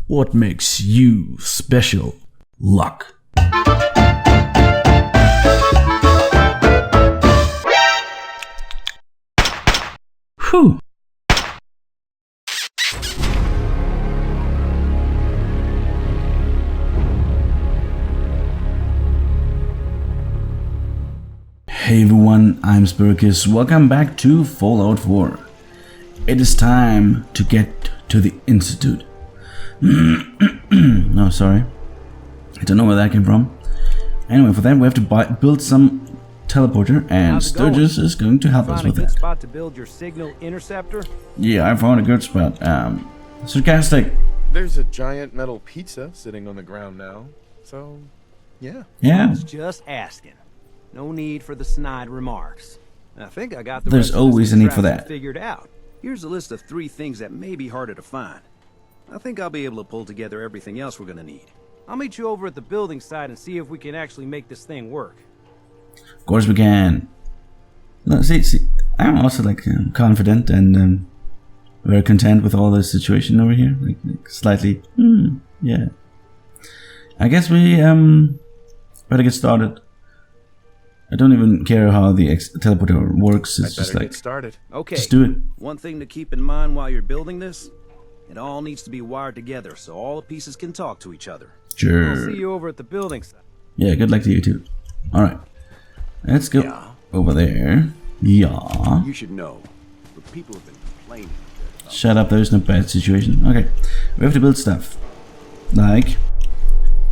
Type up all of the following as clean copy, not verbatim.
What makes you special? Luck. Whew. Hey everyone, I'm Sparrowcus. Welcome back to Fallout 4. It is time to get to the Institute. No, sorry. I don't know where that came from. Anyway, for that we have to build some teleporter, and Sturgis is going to help us with that. Spot to build your signal interceptor? Yeah, I found a good spot. Sarcastic. There's a giant metal pizza sitting on the ground now, so yeah. Yeah. I was just asking. No need for the snide remarks. I think I got the There's always a need for that. Figured out. Here's a list of 3 things that may be harder to find. I think I'll be able to pull together everything else we're gonna need. I'll meet you over at the building site and see if we can actually make this thing work. Of course we can. No, see, I'm also like confident and very content with all the situation over here. Like slightly, yeah. I guess we better get started. I don't even care how the teleporter works. It's just like, get started. Okay. Just do it. One thing to keep in mind while you're building this, it all needs to be wired together so all the pieces can talk to each other. Sure. I'll see you over at the building site. Yeah, good luck to you too. Alright. Let's go over there. Yeah. You should know, but people have been complaining. Shut up, there's no bad situation. Okay. We have to build stuff. Like,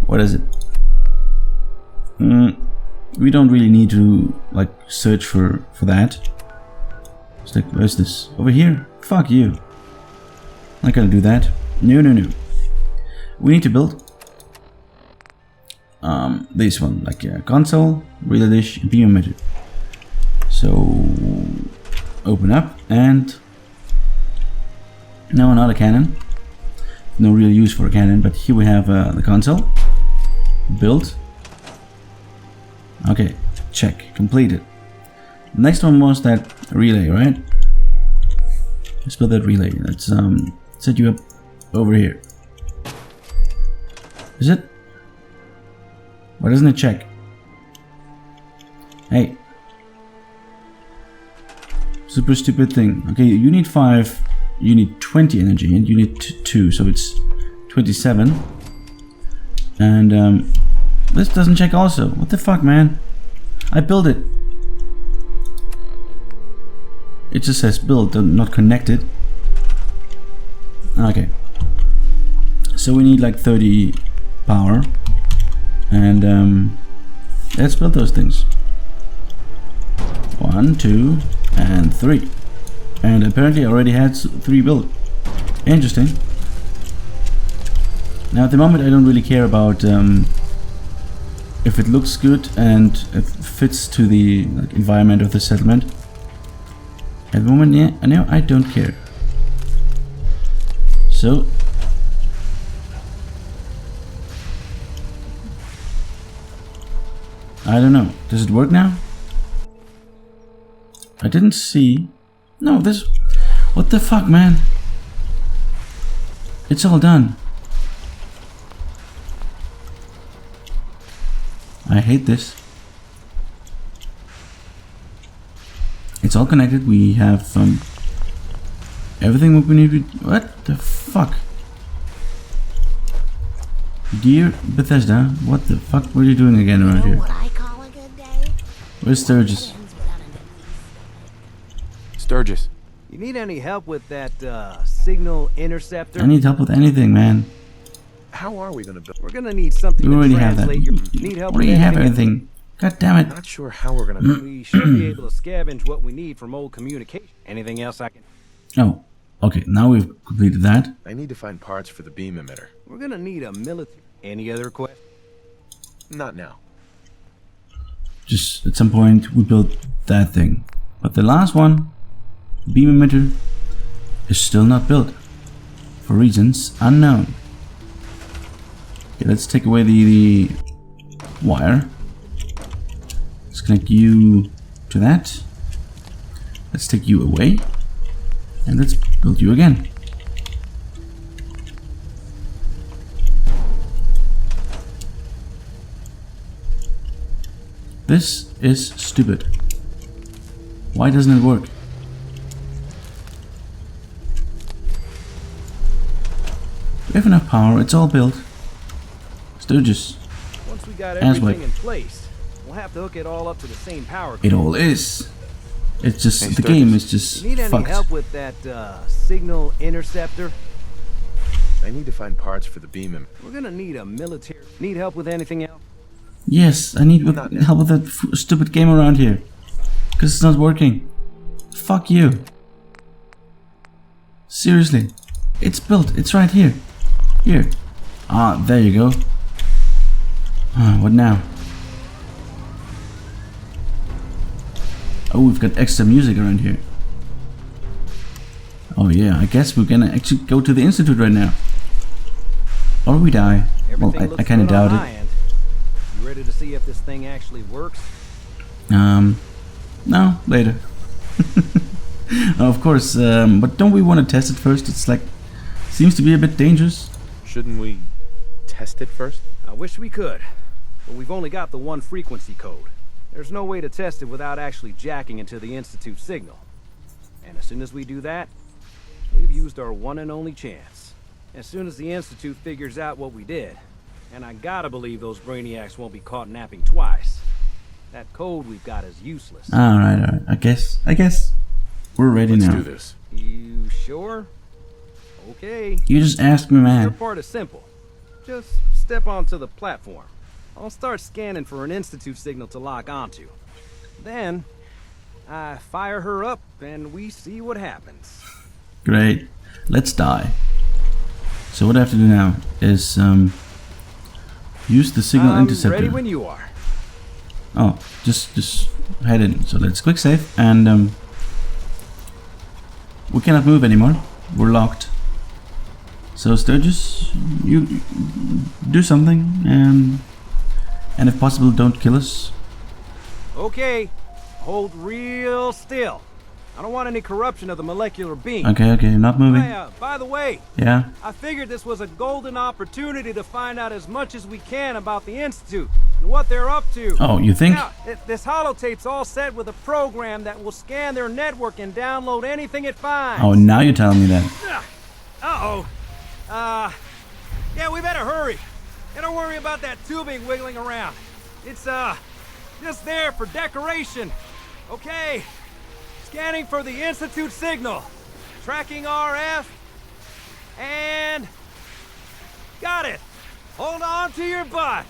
what is it? We don't really need to like search for that. It's like, where's this? Over here? Fuck you. Not gonna do that. No. We need to build this one, like a console, relay dish, beam emitter. So open up, and no, not a cannon. No real use for a cannon, but here we have the console. Build. Okay, check, completed. Next one was that relay, right? Let's build that relay. Let's set you up over here. Is it? Why doesn't it check? Hey. Super stupid thing. Okay, you need 5, you need 20 energy, and you need 2, so it's 27. And this doesn't check also. What the fuck, man? I built it. It just says build, not connected. Okay. So we need like 30 power. And let's build those things. 1, 2, and 3. And apparently I already had 3 built. Interesting. Now at the moment I don't really care about if it looks good and it fits to the environment of the settlement. At the moment, yeah, no, I don't care. So I don't know. Does it work now? I didn't see. No, this. What the fuck, man? It's all done. I hate this. It's all connected. We have everything we need. What the fuck? Dear Bethesda, what the fuck were you doing again around here? Where's Sturgis? Sturgis. You need any help with that signal interceptor? I need help with anything, man. How are we gonna build? We're gonna need something We already to have that. translate your... Need help We with already have anything? everything. God damn it. Not sure how we're gonna. We should be able to scavenge what we need from old communication. Anything else I can... Oh, okay. Now we've completed that. I need to find parts for the beam emitter. We're gonna need a military... Any other questions? Not now. Just at some point we built that thing. But the last one, beam emitter, is still not built. For reasons unknown. Okay, let's take away the wire. Let's connect you to that. Let's take you away. And let's build you again. This is stupid. Why doesn't it work? We have enough power, it's all built. Sturgis. Once we got As everything well. in place, we'll have to hook it all up to the same power It grid. all is. It's just, Hey, the Sturgis. game is just You need any fucked. help with that signal interceptor? I need to find parts for the beam. We're gonna need a military. Need help with anything else? Yes, I need Not now. help with that stupid game around here. Because it's not working. Fuck you. Seriously. It's built. It's right here. Here. Ah, there you go. What now? Oh, we've got extra music around here. Oh yeah, I guess we're gonna actually go to the Institute right now. Or we die. Well, Everything I looks kinda good on doubt my it. end. You ready to see if this thing actually works? No, later. No, of course, but don't we want to test it first? It's like, seems to be a bit dangerous. Shouldn't we test it first? I wish we could, but we've only got the one frequency code. There's no way to test it without actually jacking into the Institute signal. And as soon as we do that, we've used our one and only chance. As soon as the Institute figures out what we did, and I gotta believe those brainiacs won't be caught napping twice, that code we've got is useless. Alright. I guess. We're ready Let's now. do this. You sure? Okay. You just asked me, Your man. part is simple. Just step onto the platform. I'll start scanning for an Institute signal to lock onto. Then, I fire her up and we see what happens. Great. Let's die. So what I have to do now is use the signal I'm interceptor. ready when you are. Oh, just head in. So let's quick save and we cannot move anymore. We're locked. So Sturgis, you do something and if possible don't kill us. Okay, hold real still. I don't want any corruption of the molecular beam. Okay, not moving. Hey, by the way, Yeah. I figured this was a golden opportunity to find out as much as we can about the Institute and what they're up to. Oh, you think? Now, this holotape's all set with a program that will scan their network and download anything it finds. Oh, now you're telling me that. Uh-oh. Yeah, we better hurry. And don't worry about that tubing wiggling around. It's, just there for decoration. Okay. Scanning for the Institute signal. Tracking RF. And... got it. Hold on to your butt.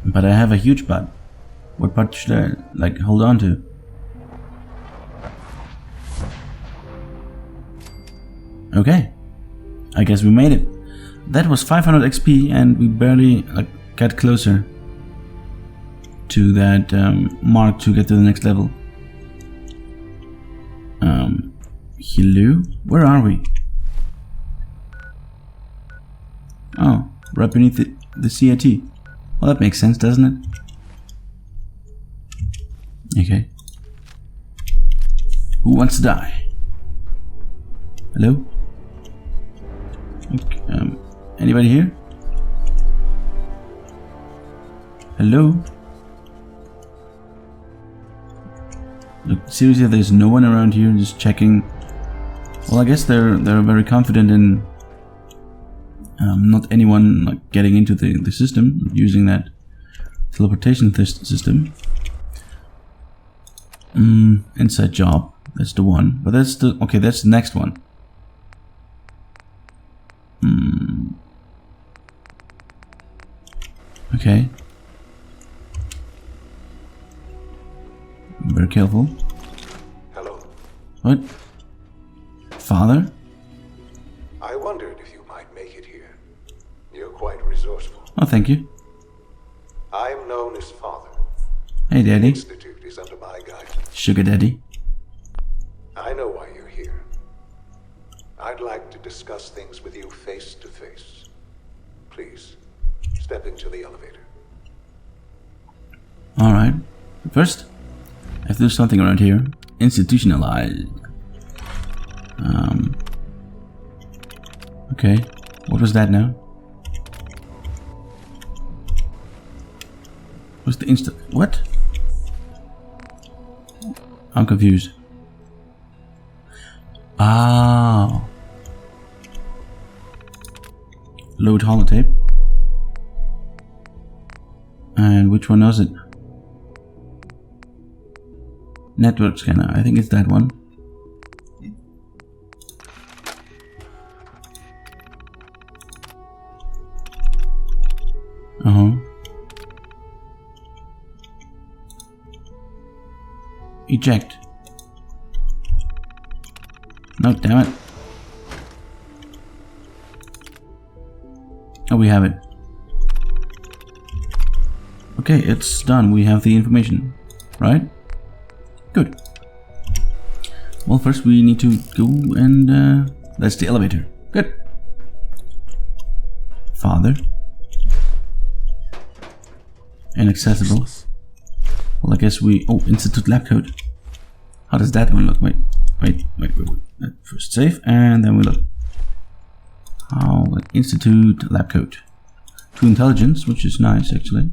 But I have a huge butt. What butt should I, like, hold on to? Okay. I guess we made it. That was 500 XP and we barely got closer to that mark to get to the next level. Hello? Where are we? Oh, right beneath the CIT. Well, that makes sense, doesn't it? Okay. Who wants to die? Hello? Okay, anybody here? Hello? Look, seriously, there's no one around here just checking. Well, I guess they're very confident in not anyone like getting into the system using that teleportation system. Inside job. That's the one. But that's the okay. That's the next one. Okay. Very careful. Hello. What? Father? I wondered if you might make it here. You're quite resourceful. Oh, thank you. I'm known as Father. Hey, The Daddy. Institute is under my guidance. Sugar Daddy. I know why you're here. I'd like to discuss things with you face to face. Please, step into the elevator. Alright. First, I have to do something around here. Institutionalized. Okay. What was that now? What's the insta? What? I'm confused. Ah. Load holotape. And which one was it? Network scanner. I think it's that one. Eject. No, damn it. Oh, we have it. Okay, it's done. We have the information. Right? Good. Well, first we need to go and that's the elevator. Good. Father. Inaccessible. Useless. Well, I guess we... Oh, Institute lab code. How does that one look? Wait. First save, and then we look. How... Institute lab code. 2 intelligence, which is nice, actually.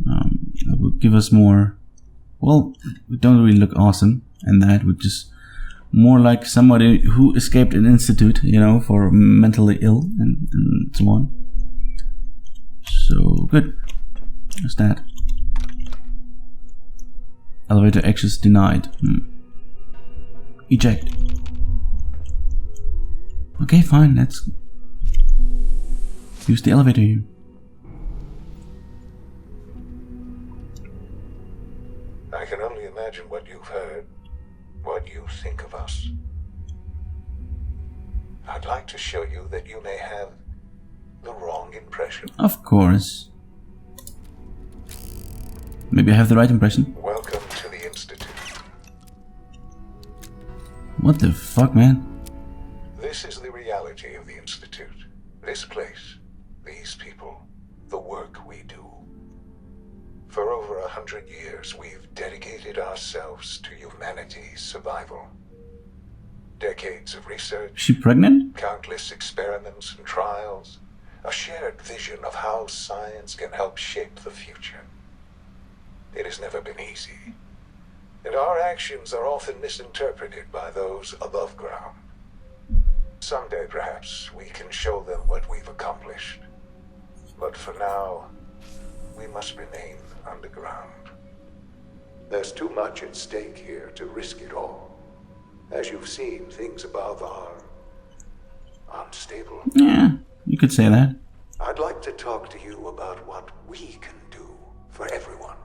That would give us more... Well, we don't really look awesome. And that would just... More like somebody who escaped an institute, you know, for mentally ill and so on. So, good. What's that? Elevator access denied. Eject. Okay, fine, let's use the elevator here. I can only imagine what you've heard, what you think of us. I'd like to show you that you may have the wrong impression. Of course. Maybe I have the right impression. Welcome to the Institute. What the fuck, man? This is the reality of the Institute. This place, these people, the work we do. For over 100 years, we've dedicated ourselves to humanity's survival. Decades of research. Is she pregnant? Countless experiments and trials. A shared vision of how science can help shape the future. It has never been easy. And our actions are often misinterpreted by those above ground. Someday, perhaps, we can show them what we've accomplished. But for now, we must remain underground. There's too much at stake here to risk it all. As you've seen, things above are unstable. Yeah, you could say that. I'd like to talk to you about what we can do for everyone.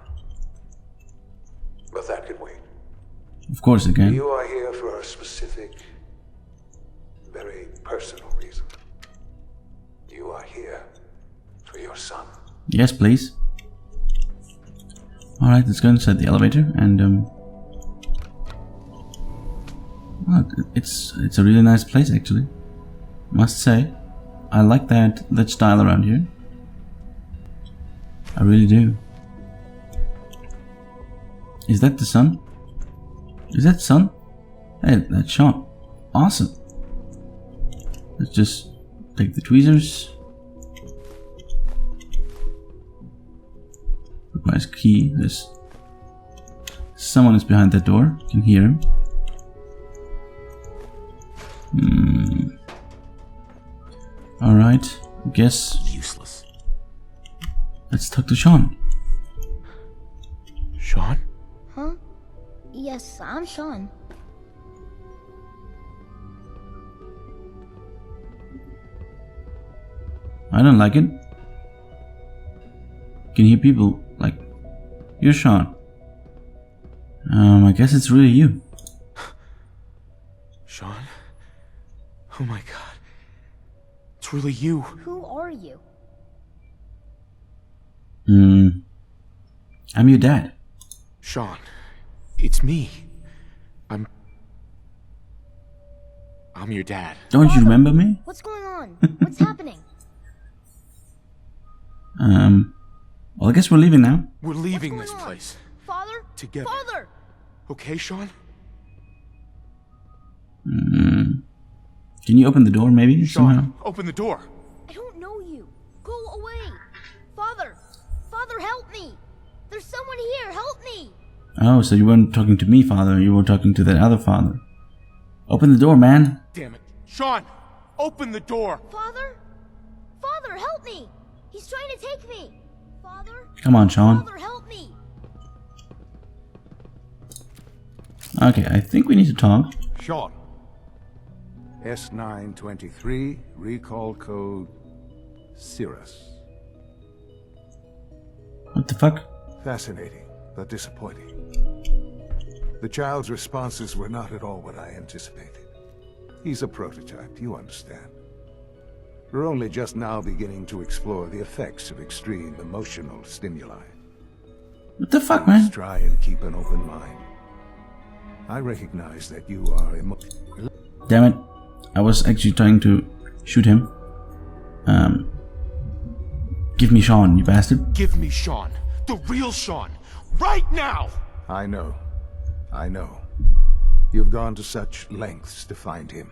But that can wait. Of course it can. You are here for a specific, very personal reason. You are here for your son. Yes, please. Alright, let's go inside the elevator and well, it's a really nice place actually. Must say. I like that style around here. I really do. Is that the sun? Is that sun? Hey, that's Shaun. Awesome. Let's just take the tweezers. Put my key. There's someone is behind that door. You can hear him. Alright. I guess Useless. let's talk to Shaun. Shaun? Huh? Yes, I'm Shaun. I don't like it. Can hear people like, you're Shaun. I guess it's really you. Shaun? Oh my god. It's really you. Who are you? I'm your dad. Shaun, it's me. I'm your dad. Don't you remember me? What's going on? What's happening? Well, I guess we're leaving now. We're leaving What's this going on? place. Father? Together. Father! Okay, Shaun? Can you open the door maybe somehow? Shaun, open the door. I don't know you. Go away. Father! Someone here, help me! Oh, so you weren't talking to me, father. You were talking to that other father. Open the door, man. Damn it. Shaun! Open the door! Father? Father, help me! He's trying to take me! Father? Come on, Shaun. Father, help me! Okay, I think we need to talk. Shaun. S923, recall code Cirrus. What the fuck? Fascinating, but disappointing. The child's responses were not at all what I anticipated. He's a prototype, you understand. We're only just now beginning to explore the effects of extreme emotional stimuli. What the fuck, man? Let's try and keep an open mind. I recognize that you are Damn it. I was actually trying to shoot him. Give me Shaun, you bastard. Give me Shaun. The real Shaun. Right now! I know. I know. You've gone to such lengths to find him.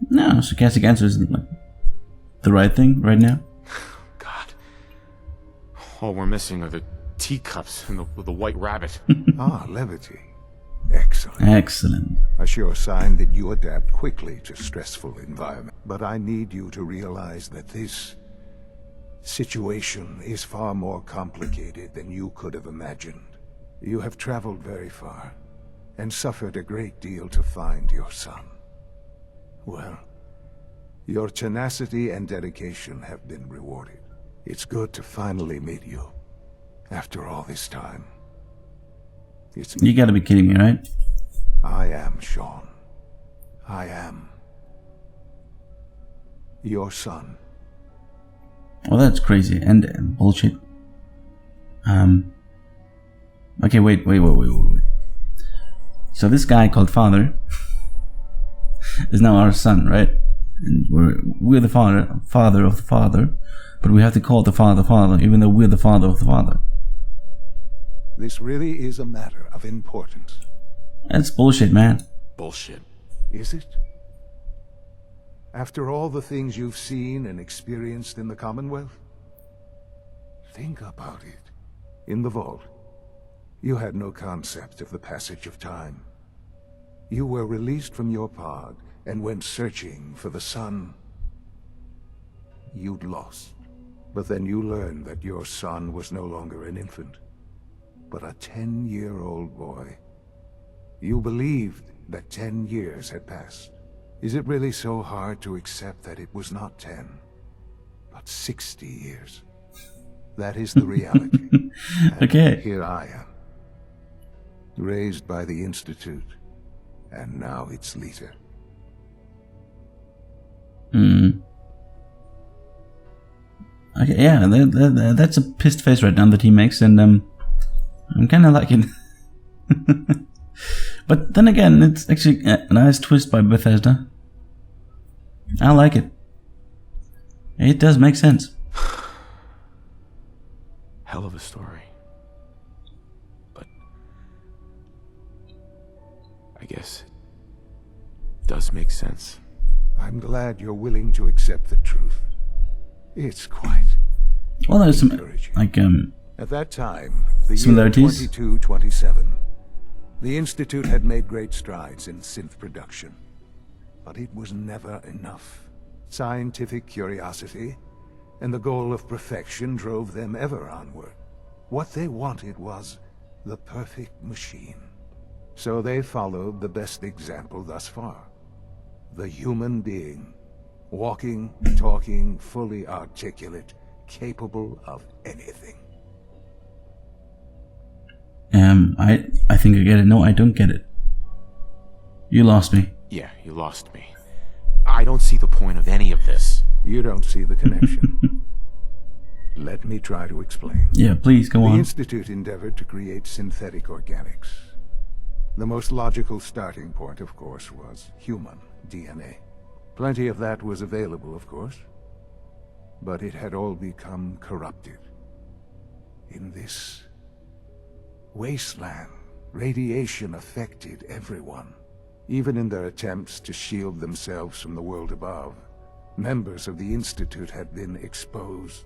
No, sarcastic answer isn't like the right thing right now. God. All we're missing are the teacups and the white rabbit. Ah, levity. Excellent. Excellent. A sure sign that you adapt quickly to stressful environment. But I need you to realize that this situation is far more complicated than you could have imagined. You have traveled very far and suffered a great deal to find your son. Well, your tenacity and dedication have been rewarded. It's good to finally meet you after all this time. It's me. You gotta be kidding me, right? I am Shaun. I am your son. Well, that's crazy and bullshit. Okay, wait. So this guy called Father is now our son, right? And we're the father of the father, but we have to call the father, even though we're the father of the father. This really is a matter of importance. That's bullshit, man. Bullshit. Is it? After all the things you've seen and experienced in the Commonwealth? Think about it. In the vault, you had no concept of the passage of time. You were released from your pod and went searching for the son you'd lost. But then you learned that your son was no longer an infant, but a 10-year-old boy. You believed that 10 years had passed. Is it really so hard to accept that it was not 10, but 60 years? That is the reality. Okay. And here I am, raised by the Institute, and now its leader. Okay, yeah, that's a pissed face right now that he makes, and I'm kind of liking it. But then again, it's actually a nice twist by Bethesda. I like it. It does make sense. Hell of a story. But I guess it does make sense. I'm glad you're willing to accept the truth. It's quite Well, there's some encouraging. like At that time, the year similarities. 2227, the Institute had made great strides in synth production. But it was never enough. Scientific curiosity and the goal of perfection drove them ever onward. What they wanted was the perfect machine. So they followed the best example thus far. The human being. Walking, talking, fully articulate, capable of anything. I think I get it. No, I don't get it. You lost me. Yeah, you lost me. I don't see the point of any of this. You don't see the connection. Let me try to explain. Yeah, please go The on. Institute endeavored to create synthetic organics. The most logical starting point, of course, was human DNA. Plenty of that was available, of course. But it had all become corrupted. In this wasteland, radiation affected everyone. Even in their attempts to shield themselves from the world above, members of the Institute had been exposed.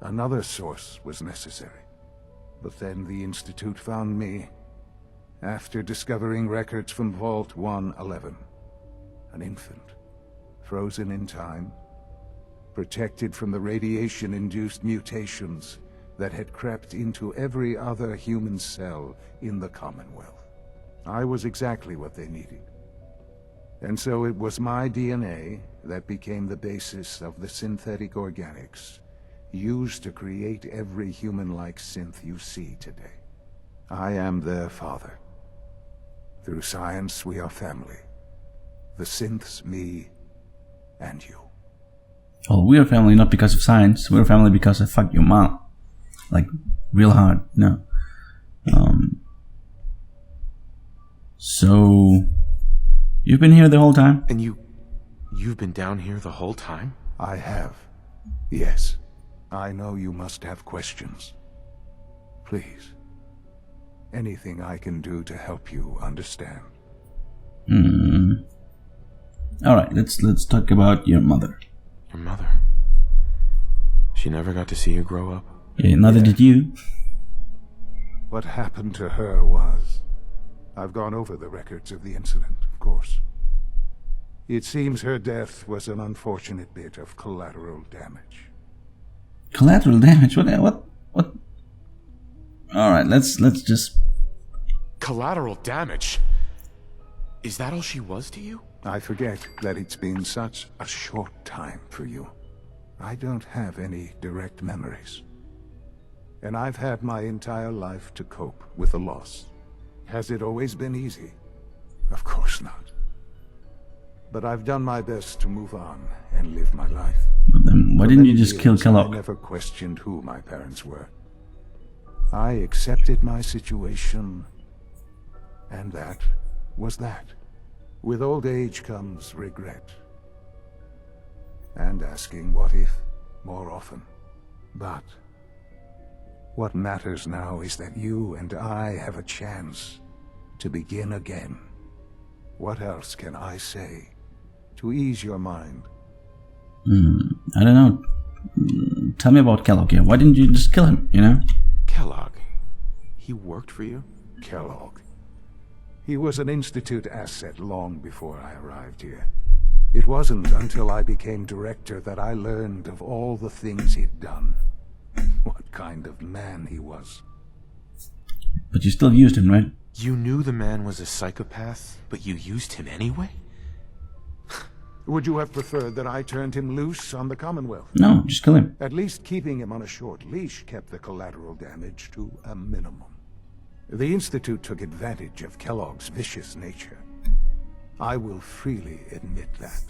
Another source was necessary. But then the Institute found me after discovering records from Vault 111. An infant, frozen in time, protected from the radiation-induced mutations that had crept into every other human cell in the Commonwealth. I was exactly what they needed. And so it was my DNA that became the basis of the synthetic organics used to create every human-like synth you see today. I am their father. Through science, we are family. The synths, me, and you. Oh, we're family not because of science. We're family because I fucked your mom. Like, real hard, no. So, you've been here the whole time? And you've been down here the whole time? I have. Yes. I know you must have questions. Please. Anything I can do to help you understand. Alright, let's talk about your mother. Your mother? She never got to see you grow up? Yeah, neither did you. What happened to her was... I've gone over the records of the incident, of course. It seems her death was an unfortunate bit of collateral damage. Collateral damage? What? Alright, let's just... Collateral damage? Is that all she was to you? I forget that it's been such a short time for you. I don't have any direct memories. And I've had my entire life to cope with the loss. Has it always been easy? Of course not. But I've done my best to move on and live my life. But then why didn't you just kill Kellogg? I never questioned who my parents were. I accepted my situation, and that was that. With old age comes regret. And asking what if more often. But what matters now is that you and I have a chance to begin again. What else can I say to ease your mind? I don't know. Tell me about Kellogg here. Why didn't you just kill him, you know? Kellogg? He worked for you? Kellogg. He was an Institute asset long before I arrived here. It wasn't until I became director that I learned of all the things he'd done. What kind of man he was. But you still used him, right? You knew the man was a psychopath, but you used him anyway? Would you have preferred that I turned him loose on the Commonwealth? No, just kill him. At least keeping him on a short leash kept the collateral damage to a minimum. The Institute took advantage of Kellogg's vicious nature. I will freely admit that.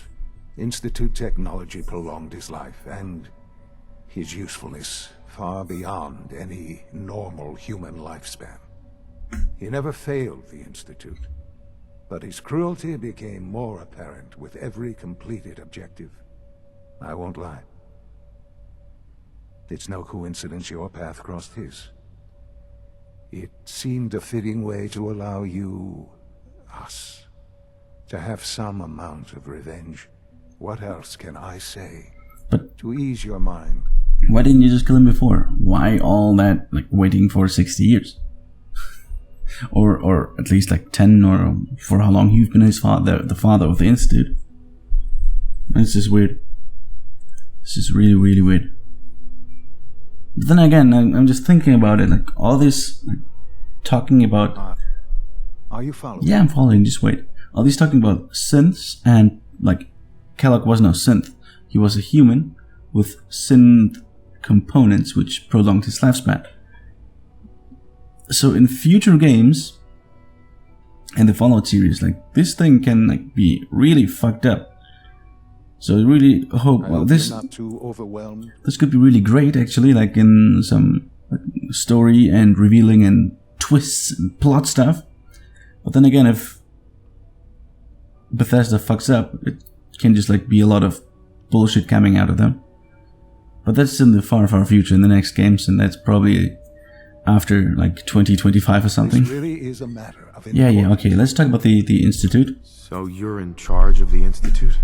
Institute technology prolonged his life, and his usefulness far beyond any normal human lifespan. He never failed the Institute, but his cruelty became more apparent with every completed objective. I won't lie. It's no coincidence your path crossed his. It seemed a fitting way to allow you, us, to have some amount of revenge. What else can I say? But to ease your mind. Why didn't you just kill him before? Why all that, like, waiting for 60 years? or at least like 10, or for how long you've been his father, the father of the Institute. It's just weird. It's just really, really weird. But then again, I'm just thinking about it, like, all this, like, talking about... Are you following? Yeah, I'm following, just wait. All these talking about synths, and, like, Kellogg was no synth. He was a human with synth components which prolonged his lifespan. So in future games, in the Fallout series, like, this thing can, like, be really fucked up. So I really hope, well, this not too overwhelmed. This could be really great, actually, like in some, like, story and revealing and twists and plot stuff. But then again, if Bethesda fucks up, it can just, like, be a lot of bullshit coming out of them. But that's in the far, far future, in the next games, and that's probably after, like, 2025 or something. This really is a matter of yeah, okay, let's talk about the Institute. So you're in charge of the Institute?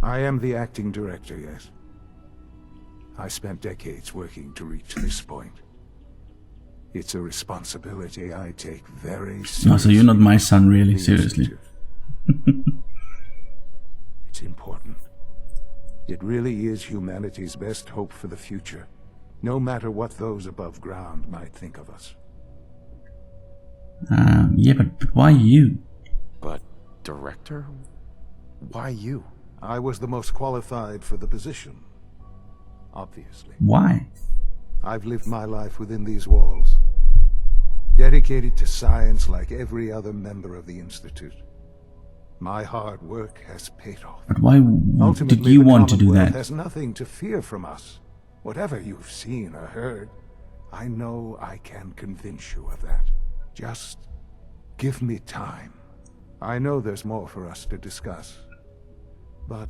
I am the acting director, yes. I spent decades working to reach this point. It's a responsibility I take very Oh, seriously. so you're not my son, really? The Seriously? Institute. It's important. It really is humanity's best hope for the future, no matter what those above ground might think of us. Yeah, but why you? But, director? Why you? I was the most qualified for the position, obviously. Why? I've lived my life within these walls, dedicated to science like every other member of the Institute. My hard work has paid off. But why Ultimately, did you the want to do Commonwealth that? has nothing to fear from us. Whatever you've seen or heard, I know I can convince you of that. Just give me time. I know there's more for us to discuss. But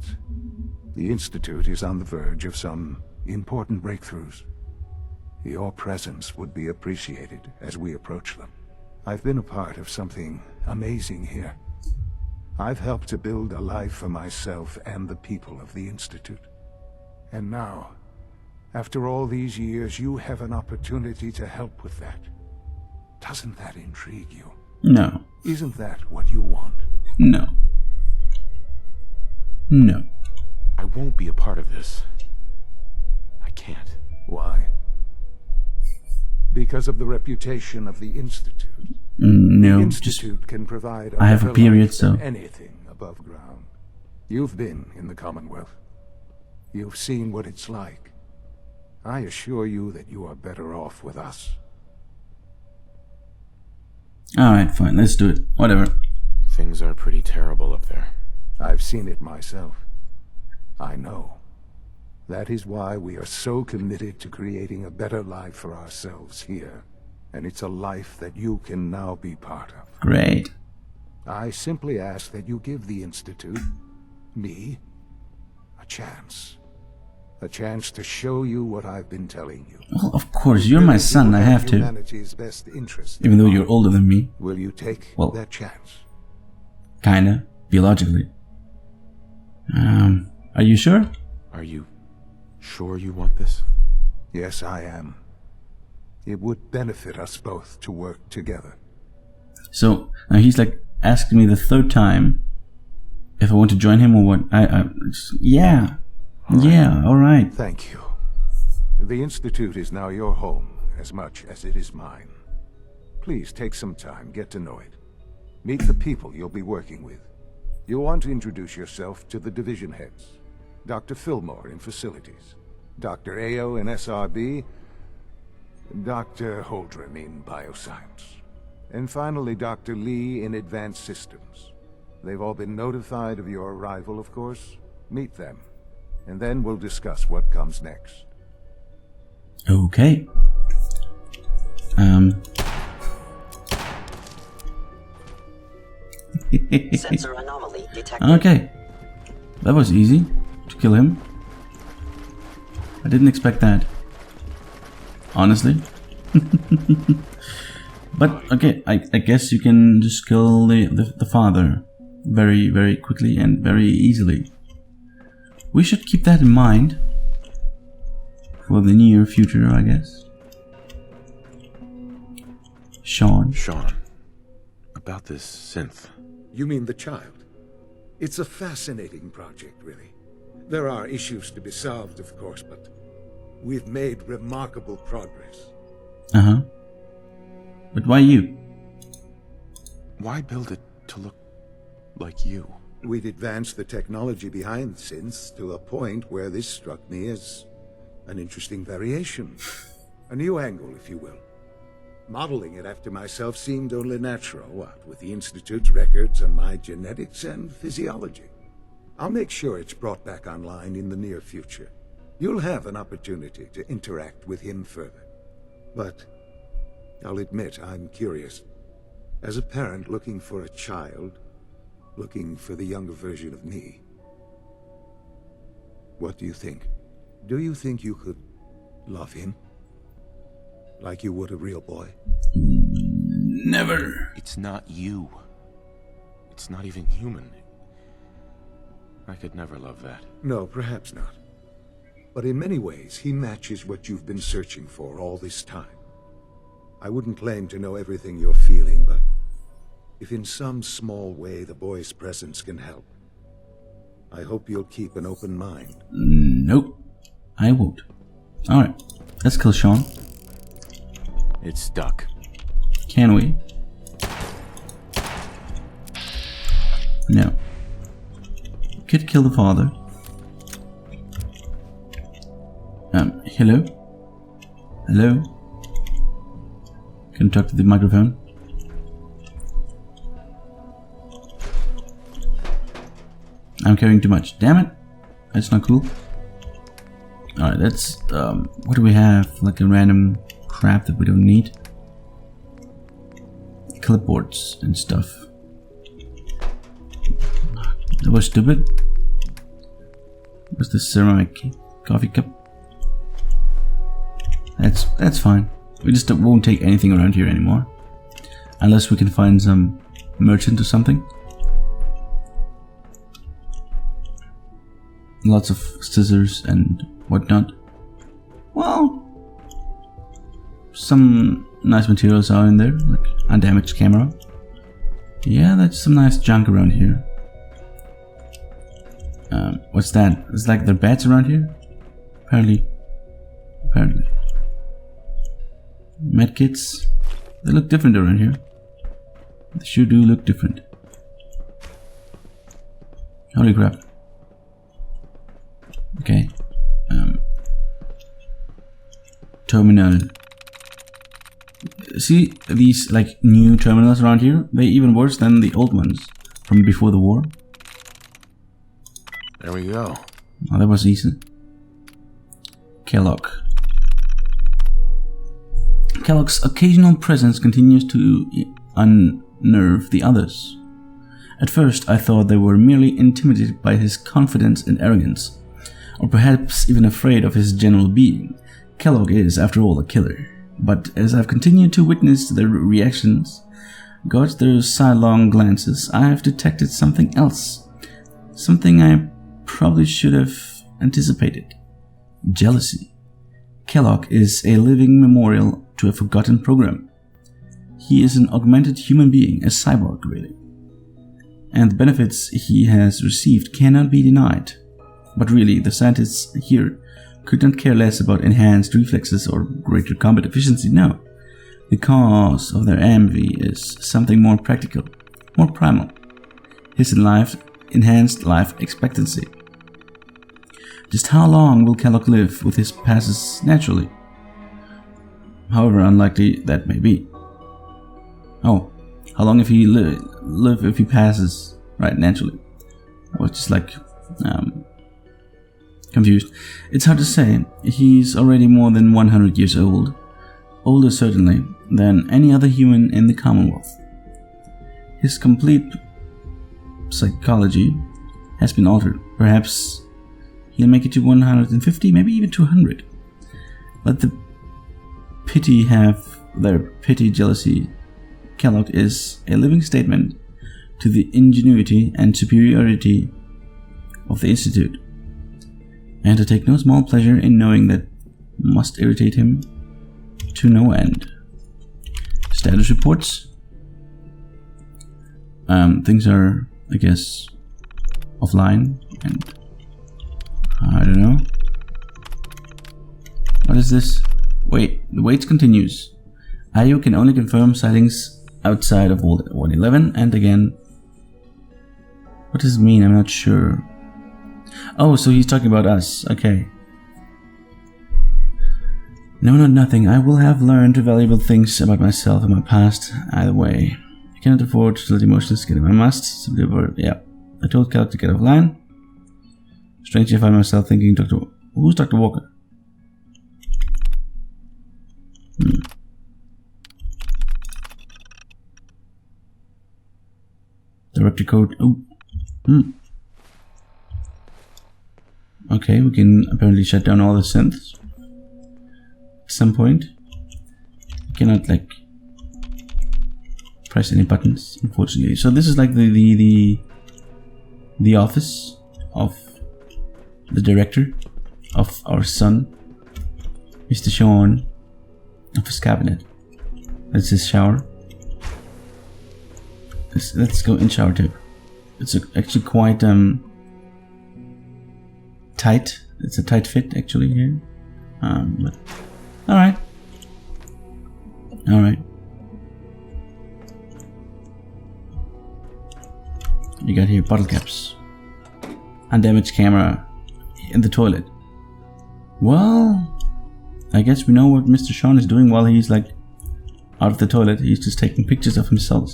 the Institute is on the verge of some important breakthroughs. Your presence would be appreciated as we approach them. I've been a part of something amazing here. I've helped to build a life for myself and the people of the Institute. And now, after all these years, you have an opportunity to help with that. Doesn't that intrigue you? No. Isn't that what you want? No. No. I won't be a part of this. I can't. Why? Because of the reputation of the Institute. No, The just Institute can provide I have a better period, life than so- anything above ground. You've been in the Commonwealth. You've seen what it's like. I assure you that you are better off with us. alright, fine, let's do it. Whatever. Things are pretty terrible up there. I've seen it myself. I know. That is why we are so committed to creating a better life for ourselves here. And it's a life that you can now be part of. Great. I simply ask that you give the Institute, me, a chance. A chance to show you what I've been telling you. Well, of course, you're my son, I have to. Humanity's best interest. Even though you're older than me. Will you take Well- that chance? Kinda. Biologically. Are you sure? Are you sure you want this? Yes, I am. It would benefit us both to work together. So, now he's like asking me the third time if I want to join him or what. Yeah. Yeah, alright. Thank you. The Institute is now your home as much as it is mine. Please take some time, get to know it. Meet the people you'll be working with. You'll want to introduce yourself to the division heads. Dr. Fillmore in Facilities, Dr. Ao in SRB, Dr. Holdren in Bioscience, and finally Dr. Lee in Advanced Systems. They've all been notified of your arrival, of course. Meet them, and then we'll discuss what comes next. Okay. Sensor anomaly detected. Okay. That was easy to kill him. I didn't expect that. Honestly. But okay, I guess you can just kill the father very, very quickly and very easily. We should keep that in mind for the near future, I guess. Shaun. Shaun, about this synth. You mean the child? It's a fascinating project, really. There are issues to be solved, of course, but we've made remarkable progress. Uh-huh. But why you? Why build it to look like you? We'd advanced the technology behind synths to a point where this struck me as an interesting variation. A new angle, if you will. Modeling it after myself seemed only natural, what with the Institute's records on my genetics and physiology. I'll make sure it's brought back online in the near future. You'll have an opportunity to interact with him further. But I'll admit I'm curious. As a parent looking for a child, looking for the younger version of me, what do you think? Do you think you could love him? Like you would a real boy? Never. It's not you. It's not even human. I could never love that. No, perhaps not. But in many ways, he matches what you've been searching for all this time. I wouldn't claim to know everything you're feeling, but if in some small way the boy's presence can help, I hope you'll keep an open mind. Nope, I won't. Alright, let's kill Shaun. It's stuck. Can we? No. Could kill the father. Hello? Hello? Can I talk to the microphone? I'm carrying too much. Damn it! That's not cool. Alright, that's what do we have? Like a random crap that we don't need. Clipboards and stuff. That was stupid. What's this ceramic coffee cup? That's fine. We just won't take anything around here anymore. Unless we can find some merchant or something. Lots of scissors and whatnot. Well, some nice materials are in there, like undamaged camera. Yeah, that's some nice junk around here. What's that? It's like there are bats around here? Apparently. Medkits. They look different around here. They sure do look different. Holy crap. Okay. Terminal. See these like new terminals around here? They're even worse than the old ones from before the war. There we go. Oh, that was easy. Kellogg. Kellogg's occasional presence continues to unnerve the others. At first, I thought they were merely intimidated by his confidence and arrogance, or perhaps even afraid of his general being. Kellogg is, after all, a killer. But as I've continued to witness their reactions, got their sidelong glances, I have detected something else. Something I probably should have anticipated. Jealousy. Kellogg is a living memorial to a forgotten program. He is an augmented human being, a cyborg really. And the benefits he has received cannot be denied. But really, the scientists here could not care less about enhanced reflexes or greater combat efficiency, no. The cause of their envy is something more practical, more primal. His enhanced life expectancy. Just how long will Kellogg live with his passes naturally? However unlikely that may be. Oh, how long if he live if he passes right naturally? I was just like confused. It's hard to say. He's already more than 100 years old, older certainly than any other human in the Commonwealth. His complete psychology has been altered. Perhaps he'll make it to 150, maybe even 200. Let the pity have their petty jealousy. Kellogg is a living statement to the ingenuity and superiority of the Institute, and I take no small pleasure in knowing that must irritate him to no end. Status reports. Things are, I guess, offline, and I don't know. What is this? Wait, the wait continues. IO can only confirm sightings outside of Ward 111, and again. What does it mean? I'm not sure. Oh, so he's talking about us. Okay. No, not nothing. I will have learned valuable things about myself and my past. Either way, I cannot afford to let emotions get him. I must simply avoid. Yeah, I told Kellogg to get offline. Strangely, I find myself thinking, who's Dr. Walker? Director code. Oh. Okay, we can apparently shut down all the synths. At some point. We cannot like press any buttons, unfortunately. So this is like the office of the director of our son, Mr. Shaun, of his cabinet. That's his shower. Let's go in shower too. It's actually quite tight. It's a tight fit actually here. But all right. You got here bottle caps, undamaged camera in the toilet. Well, I guess we know what Mr. Shaun is doing while he's like out of the toilet. He's just taking pictures of himself.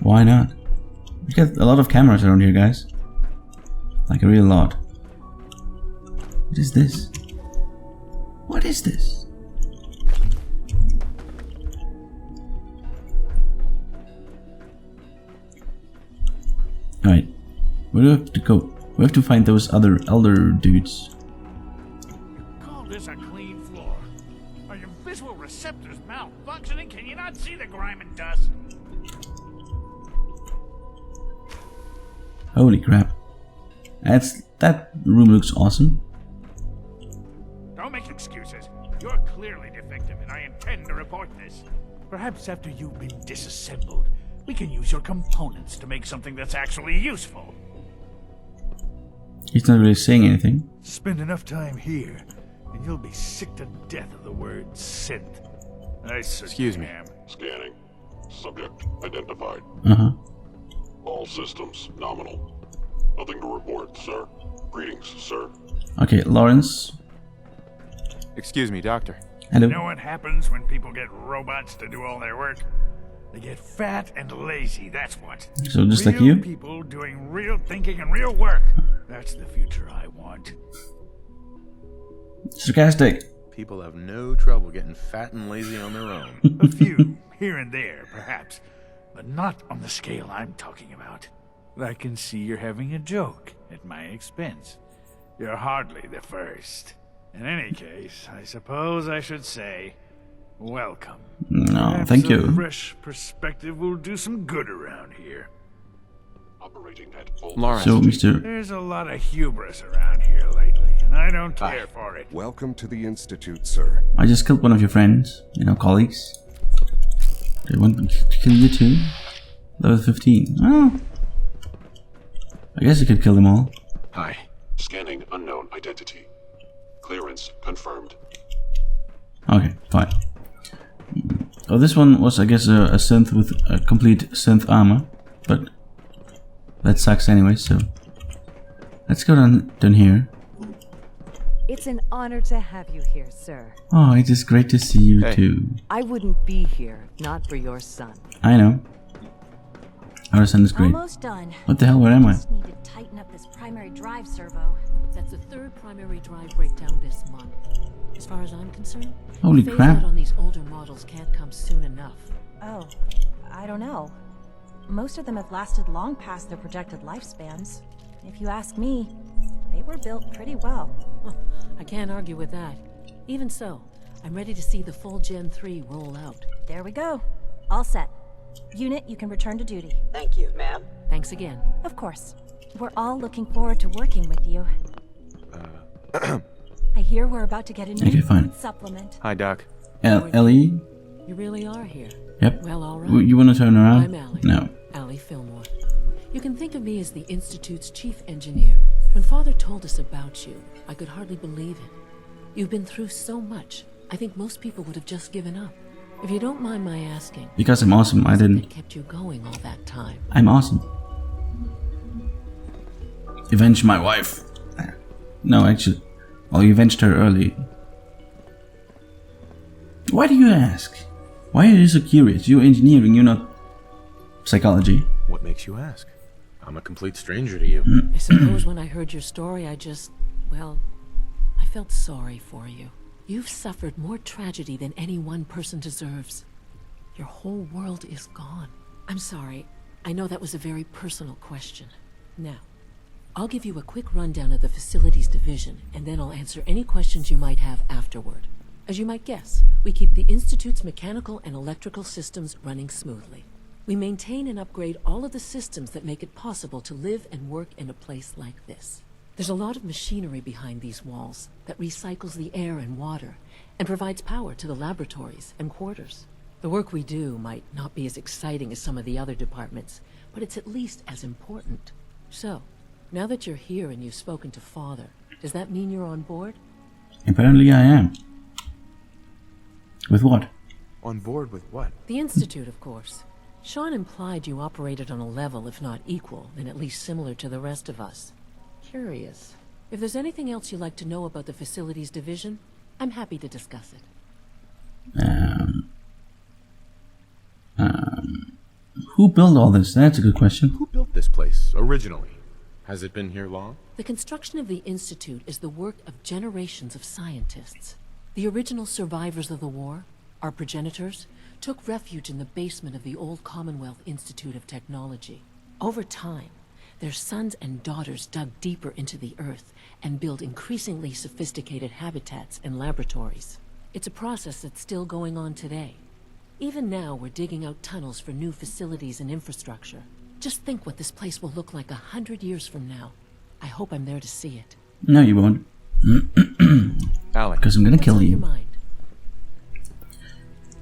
Why not? We got a lot of cameras around here, guys. Like a real lot. What is this? What is this? Alright. Where do we have to go? We have to find those other elder dudes. Call this a clean floor. Are your visual receptors malfunctioning? Can you not see the grime and dust? Holy crap. That room looks awesome. Don't make excuses. You're clearly defective, and I intend to report this. Perhaps after you've been disassembled, we can use your components to make something that's actually useful. He's not really saying anything. Spend enough time here, and you'll be sick to death of the word synth. Excuse me. Scanning. Subject identified. All systems nominal. Nothing to report, sir. Greetings, sir. Okay, Lawrence. Excuse me, Doctor. Hello. You know what happens when people get robots to do all their work? They get fat and lazy, that's what. So just real like you? People doing real thinking and real work. That's the future I want. Sarcastic. People have no trouble getting fat and lazy on their own. A few, here and there, perhaps. But not on the scale I'm talking about. I can see you're having a joke at my expense. You're hardly the first. In any case, I suppose I should say, welcome. No, Perhaps thank a you. fresh perspective will do some good around here. Operating at full. Lawrence. So, Mr. There's a lot of hubris around here lately, and I don't care for it. Welcome to the Institute, sir. I just killed one of your friends, colleagues. They want to kill you too? Level 15. Oh. I guess I could kill them all. Hi. Scanning unknown identity. Clearance confirmed. Okay, fine. Oh, this one was, I guess, a synth with a complete synth armor, but that sucks anyway, so let's go down here. It's an honor to have you here, sir. Oh, it is great to see you Hey. too. I wouldn't be here, not for your son. I know. Our son is great. Almost done. What the hell, where am I? Just need to tighten up this primary drive servo. That's the third primary drive breakdown this month. As far as I'm concerned, Holy the phase crap. out on these older models can't come soon enough. Oh, I don't know. Most of them have lasted long past their projected lifespans. If you ask me, they were built pretty well. I can't argue with that. Even so, I'm ready to see the full Gen 3 roll out. There we go. All set. Unit, you can return to duty. Thank you, ma'am. Thanks again. Of course. We're all looking forward to working with you. I hear we're about to get a new Okay, fine. food supplement. Hi, Doc. Ellie? You really are here. Yep. Well, all right. You want to turn around? I'm Allie. No. Allie Fillmore. You can think of me as the Institute's chief engineer. When Father told us about you, I could hardly believe it. You've been through so much. I think most people would have just given up. If you don't mind my asking, Because I'm awesome, I what didn't. kept you going all that time? I'm awesome. Avenge my wife. No, actually. Well, you avenged her early. Why do you ask? Why are you so curious? You're engineering, you're not psychology. What makes you ask? I'm a complete stranger to you. I suppose when I heard your story, I felt sorry for you. You've suffered more tragedy than any one person deserves. Your whole world is gone. I'm sorry. I know that was a very personal question. Now, I'll give you a quick rundown of the facilities division, and then I'll answer any questions you might have afterward. As you might guess, we keep the Institute's mechanical and electrical systems running smoothly. We maintain and upgrade all of the systems that make it possible to live and work in a place like this. There's a lot of machinery behind these walls that recycles the air and water and provides power to the laboratories and quarters. The work we do might not be as exciting as some of the other departments, but it's at least as important. So, now that you're here and you've spoken to Father, does that mean you're on board? Apparently I am. With what? On board with what? The Institute, of course. Shaun implied you operated on a level, if not equal, then at least similar to the rest of us. Curious. If there's anything else you'd like to know about the facilities division, I'm happy to discuss it. Who built all this? That's a good question. Who built this place, originally? Has it been here long? The construction of the Institute is the work of generations of scientists. The original survivors of the war, our progenitors, took refuge in the basement of the old Commonwealth Institute of Technology. Over time, their sons and daughters dug deeper into the earth and built increasingly sophisticated habitats and laboratories. It's a process that's still going on today. Even now, we're digging out tunnels for new facilities and infrastructure. Just think what this place will look like 100 years from now. I hope I'm there to see it. No, you won't. Alec. Because I'm gonna What's kill on you. your mind?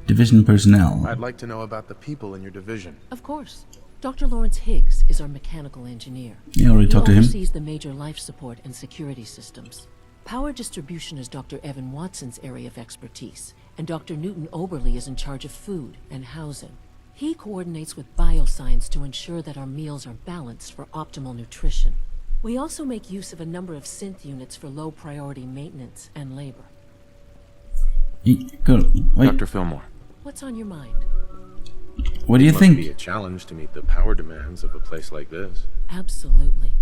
Division personnel. I'd like to know about the people in your division. Of course. Dr. Lawrence Higgs is our mechanical engineer. You already talked to He him. oversees the major life support and security systems. Power distribution is Dr. Evan Watson's area of expertise, and Dr. Newton Oberly is in charge of food and housing. He coordinates with bioscience to ensure that our meals are balanced for optimal nutrition. We also make use of a number of synth units for low-priority maintenance and labor. Go. Wait. Dr. Fillmore. What's on your mind? What do you Must be think? a challenge to meet the power demands of a place like this. Absolutely.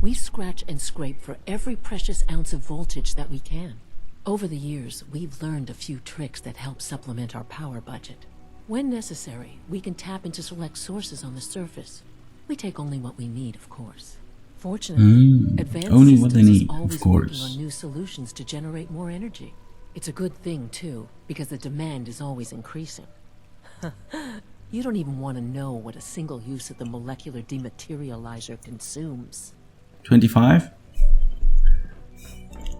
We scratch and scrape for every precious ounce of voltage that we can. Over the years, we've learned a few tricks that help supplement our power budget. When necessary, we can tap into select sources on the surface. We take only what we need, of course. Fortunately, advanced only what they systems need, is of always course. working on new solutions to generate more energy. It's a good thing, too, because the demand is always increasing. You don't even want to know what a single use of the molecular dematerializer consumes. 25?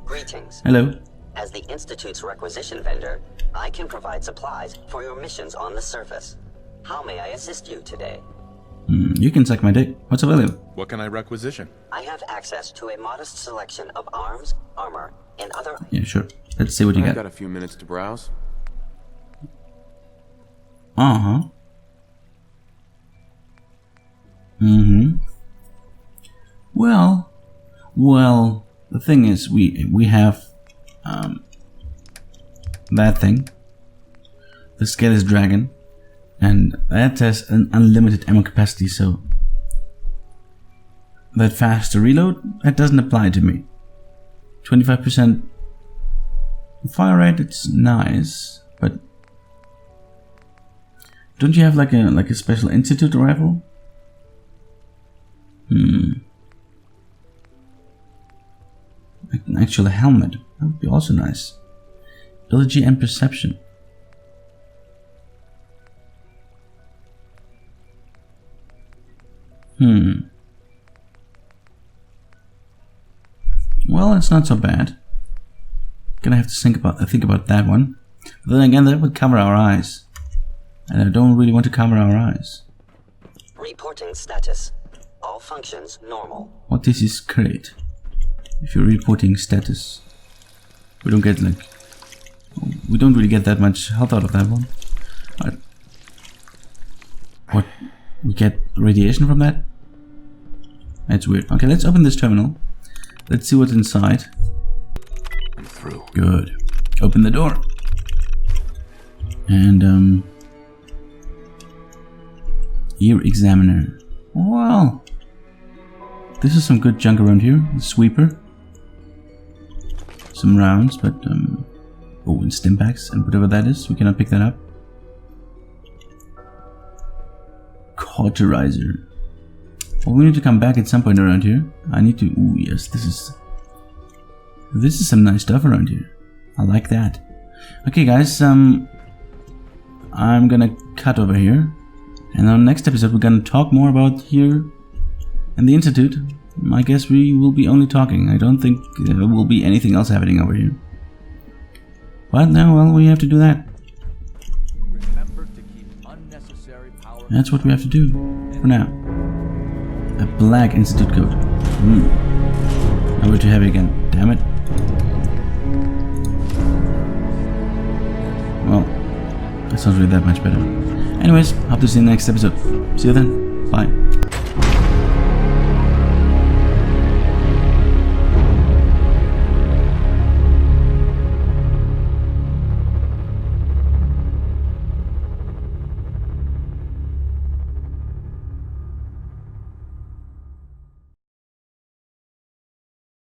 Greetings. Hello. As the Institute's requisition vendor, I can provide supplies for your missions on the surface. How may I assist you today? You can suck my dick. What's available? What can I requisition? I have access to a modest selection of arms, armor, and other... Yeah, sure. Let's see what you I've got. got a few minutes to browse. Uh-huh. Well, the thing is, we have that thing, the Scaleless Dragon, and that has an unlimited ammo capacity, so that faster reload, that doesn't apply to me. 25% fire rate, it's nice, but don't you have like a special institute rifle? Like an actual helmet, that would be also nice. Ability and perception. Well, it's not so bad. Gonna have to think about that one. But then again, that would cover our eyes, and I don't really want to cover our eyes. Reporting status. All functions normal. What this is great. If you're reporting status, we don't really get that much health out of that one. What? We get radiation from that? That's weird. Okay, let's open this terminal. Let's see what's inside. I'm through. Good. Open the door. And ear examiner. Well, this is some good junk around here. The sweeper. Some rounds, but oh, and stim packs and whatever that is. We cannot pick that up. Cauterizer. Well, we need to come back at some point around here. I need to. Ooh, yes, this is some nice stuff around here. I like that. Okay, guys. I'm gonna cut over here, and on the next episode we're gonna talk more about here in the Institute. I guess we will be only talking. I don't think there will be anything else happening over here. But now, well, we have to do that. Remember to keep unnecessary power. That's what we have to do for now. A black institute code. Now we're too heavy again. Damn it. Well, that sounds really that much better. Anyways, hope to see you in the next episode. See you then. Bye.